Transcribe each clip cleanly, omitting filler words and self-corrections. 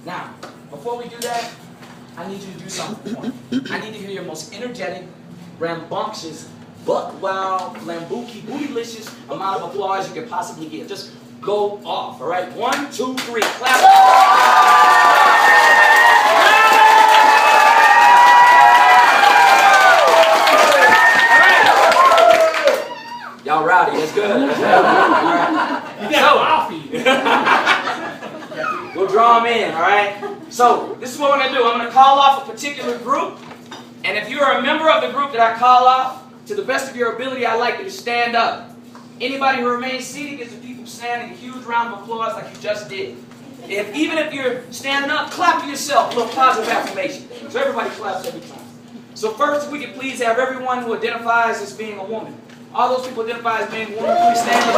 Now, before we do that, I need you to do something for me. I need to hear your most energetic, rambunctious, buck wild, lambuki, bootylicious amount of applause you can possibly give. Just go off, all right? 1, 2, 3, clap. Y'all rowdy, that's good. That's good. All right. You got coffee. We'll draw them in, all right? So, this is what we're going to do. I'm going to call off a particular group, and if you are a member of the group that I call off, to the best of your ability, I'd like you to stand up. Anybody who remains seated gets the people standing a huge round of applause like you just did. Even if you're standing up, clap to yourself, a little positive affirmation. So everybody claps every time. So first, if we could please have everyone who identifies as being a woman. All those people identify as being a woman, please stand up.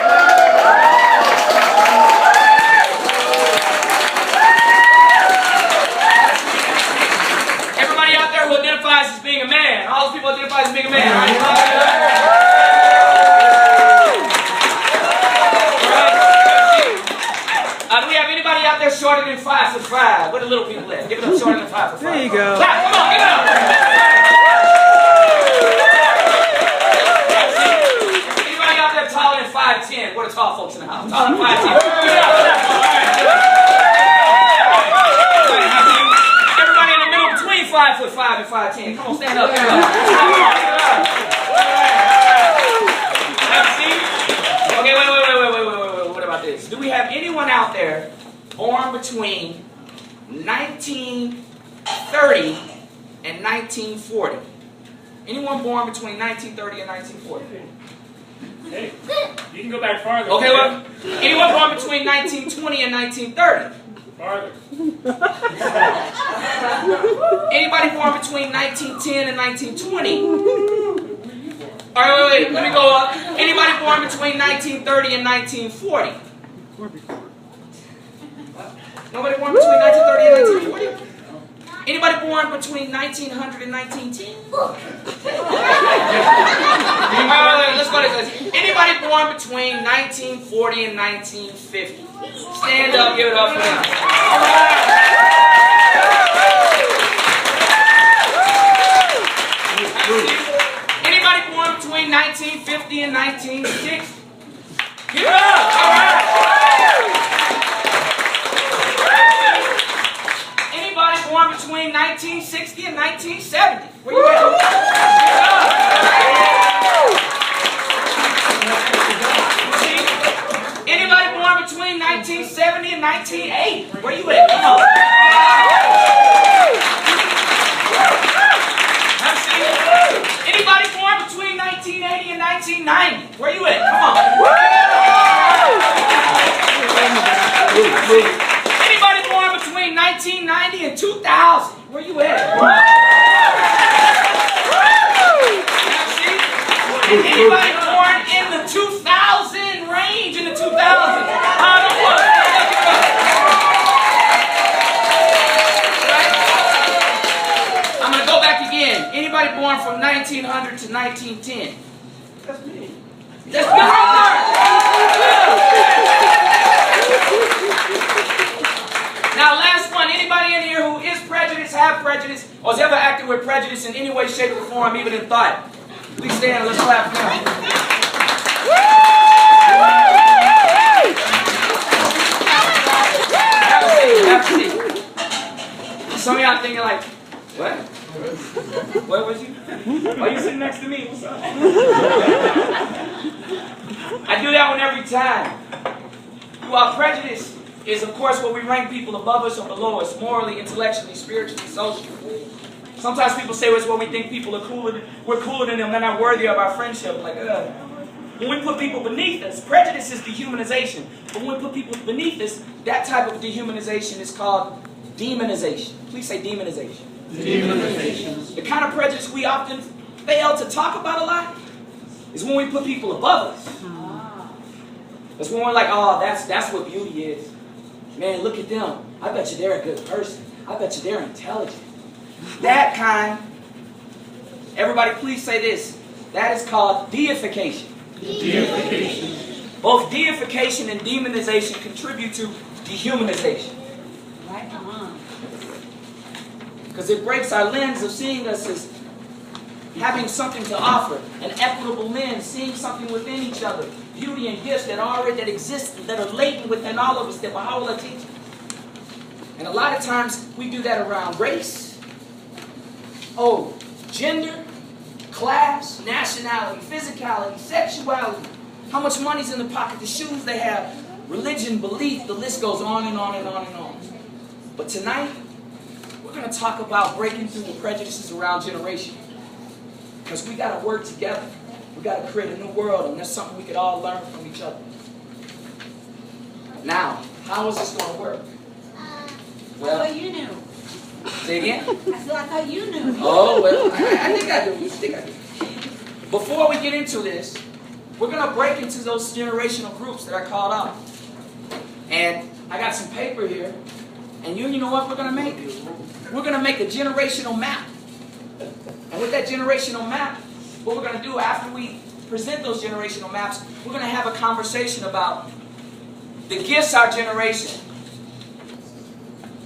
Everybody out there who identifies as being a man. All those people identify as being a man. Right? Do we have anybody out there shorter than 5'5"? Where the little people at? Give it up, shorter than 5'5". There you go. Clap, come on, give it up. Anybody out there taller than 5'10"? Where the tall folks in the house? Taller than 5'10". Give it up. Everybody in the middle between 5'5" and 5'10". Come on, stand up. Give it up. Have a seat. Okay, wait. What about this? Do we have anyone out there born between 1930 and 1940? Anyone born between 1930 and 1940? Hey, you can go back farther. Okay, well, anyone born between 1920 and 1930? Farther. Anybody born between 1910 and 1920? All right, wait, let me go up. Anybody born between 1930 and 1940? Nobody born between 1930 and 1940? Anybody born between 1900 and 1910? All right, let's go to this. Anybody born between 1940 and 1950? Stand up, give it up for them. All right. Anybody born between 1950 and 1960? Give it up! All right! Anybody born between 1960 and 1970? Where you at? Give it up! Anybody born between 1970 and 1980? Where you at? Come on! Anybody born between 1980 and 1990? Where you at? Come on. Anybody born between 1990 and 2000? Where you at? Anybody born in the 2000 range? In the 2000s? I'm going to go back again. Anybody born from 1900 to 1910? That's me. That's me right there. Now, last one. Anybody in here who is prejudiced, have prejudice, or has ever acted with prejudice in any way, shape, or form, even in thought? Please stand and let's clap for them. Have a seat. Some of y'all thinking like, what? What was you? Are you sitting next to me? What's up? I do that one every time. While prejudice is, of course, where we rank people above us or below us, morally, intellectually, spiritually, socially. Sometimes people say it's where we think people are cooler. We're cooler than them. They're not worthy of our friendship. Like, when we put people beneath us, prejudice is dehumanization. But when we put people beneath us, that type of dehumanization is called demonization. Please say demonization. Demonization. The kind of prejudice we often fail to talk about a lot is when we put people above us. That's when we're like, oh, that's what beauty is. Man, look at them. I bet you they're a good person. I bet you they're intelligent. That kind. Everybody please say this. That is called deification. Deification. Both deification and demonization contribute to dehumanization. Right on. Because it breaks our lens of seeing us as having something to offer, an equitable lens, seeing something within each other, beauty and gifts that exist, that are latent within all of us, that Baha'i teaches. And a lot of times we do that around race, gender, class, nationality, physicality, sexuality, how much money's in the pocket, the shoes they have, religion, belief, the list goes on and on and on and on. But tonight, we're going to talk about breaking through the prejudices around generation. Because we got to work together. We got to create a new world, and that's something we could all learn from each other. Now, how is this going to work? Well, I thought you knew. Say again? I said, I thought you knew. Oh, well, I think I do. You think I do. Before we get into this, we're going to break into those generational groups that I called out. And I got some paper here. And you know what we're going to make? We're going to make a generational map. And with that generational map, what we're going to do after we present those generational maps, we're going to have a conversation about the gifts our generation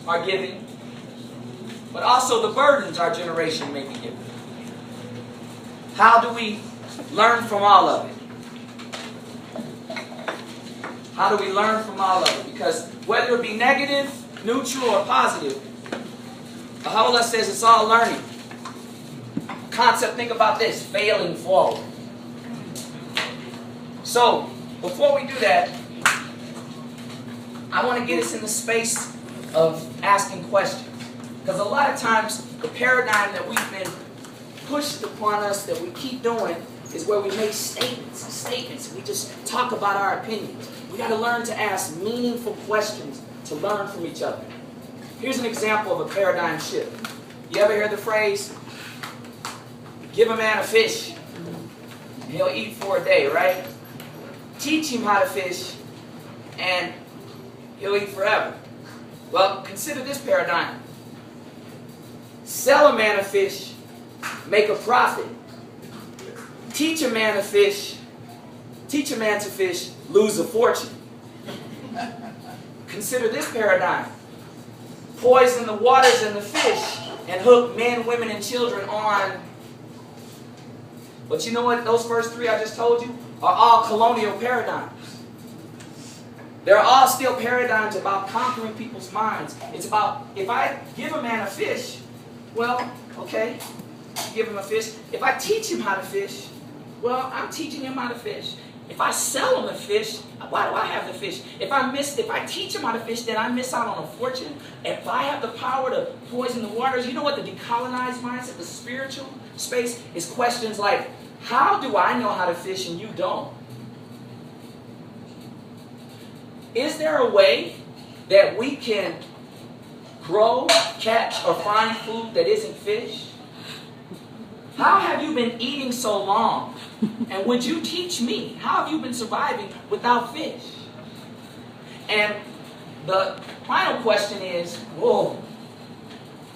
are giving, but also the burdens our generation may be giving. How do we learn from all of it? How do we learn from all of it? Because whether it be negative, neutral, or positive, Baha'u'llah says it's all learning. Concept, think about this, failing forward. So, before we do that, I want to get us in the space of asking questions. Because a lot of times, the paradigm that we've been pushed upon us, that we keep doing, is where we make statements. We just talk about our opinions. We got to learn to ask meaningful questions to learn from each other. Here's an example of a paradigm shift. You ever hear the phrase, give a man a fish, and he'll eat for a day, right? Teach him how to fish, and he'll eat forever. Well, consider this paradigm. Sell a man a fish, make a profit. Teach a man to fish, lose a fortune. Consider this paradigm. Poison the waters and the fish, and hook men, women, and children on. But you know what? Those first three I just told you are all colonial paradigms. They're all still paradigms about conquering people's minds. It's about, if I give a man a fish, well, okay, give him a fish. If I teach him how to fish, well, I'm teaching him how to fish. If I sell him a fish, why do I have the fish? If I teach him how to fish, then I miss out on a fortune. If I have the power to poison the waters, you know what the decolonized mindset, the spiritual space, is questions like, how do I know how to fish and you don't? Is there a way that we can grow, catch, or find food that isn't fish? How have you been eating so long? And would you teach me? How have you been surviving without fish? And the final question is,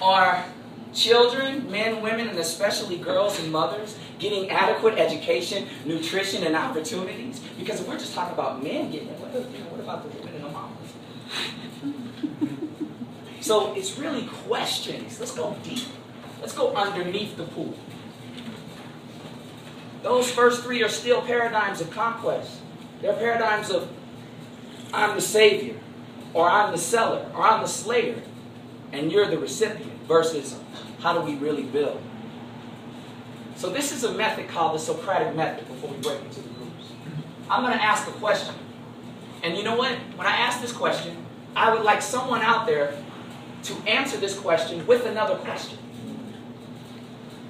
are children, men, women, and especially girls and mothers getting adequate education, nutrition, and opportunities? Because if we're just talking about men getting it, what about the women and the mamas? So it's really questions. Let's go deep. Let's go underneath the pool. Those first three are still paradigms of conquest. They're paradigms of I'm the savior, or I'm the seller, or I'm the slayer, and you're the recipient, versus how do we really build? So this is a method called the Socratic method before we break into the groups. I'm going to ask a question. And you know what? When I ask this question, I would like someone out there to answer this question with another question.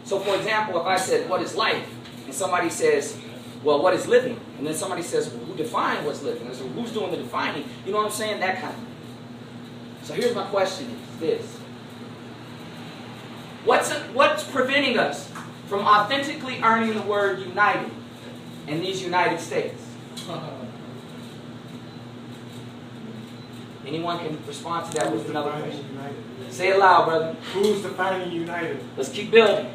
So for example, if I said, what is life? And somebody says, well, what is living? And then somebody says, well, who defined what's living? And so who's doing the defining? You know what I'm saying? That kind of thing. So here's my question, is this. What's preventing us from authentically earning the word united in these United States? Anyone can respond to that with another question. United? Say it loud, brother. Who's defining united? Let's keep building.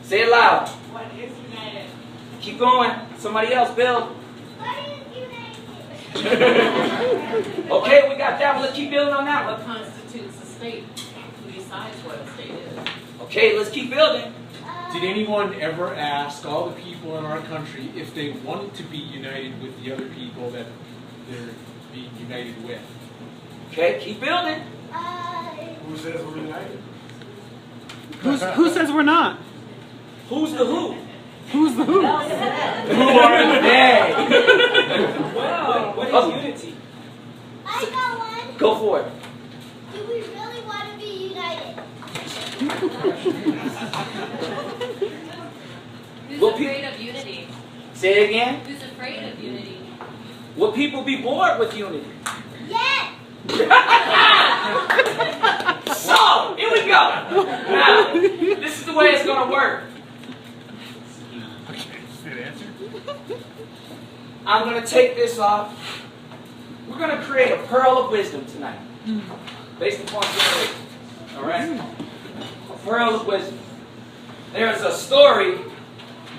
Say it loud. What is united? Keep going. Somebody else, build. What is united? Okay, we got that one. Let's keep building on that What one. constitutes a state? Who decides what a state is? Okay, let's keep building. Did anyone ever ask all the people in our country if they wanted to be united with the other people that they're being united with? Okay, keep building. Who says we're united? Who says we're not? Who's the who? Who's the who? Who are they? What is unity? I got one. Go for it. Do we really want to be united? Who's Well, afraid of unity? Say it again. Who's afraid of unity? Will people be bored with unity? Yes. So, here we go. Now, this is the way it's going to work. I'm going to take this off. We're going to create a pearl of wisdom tonight. Based upon generation. All right? A pearl of wisdom. There's a story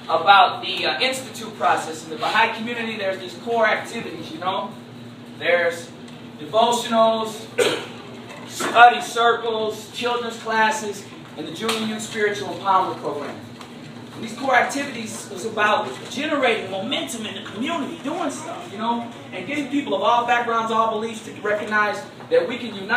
about the institute process. In the Baha'i community, there's these core activities, you know? There's devotionals, study circles, children's classes, and the Junior Youth Spiritual Empowerment Program. And these core activities was about generating momentum in the community, doing stuff, you know, and getting people of all backgrounds, all beliefs to recognize that we can unite.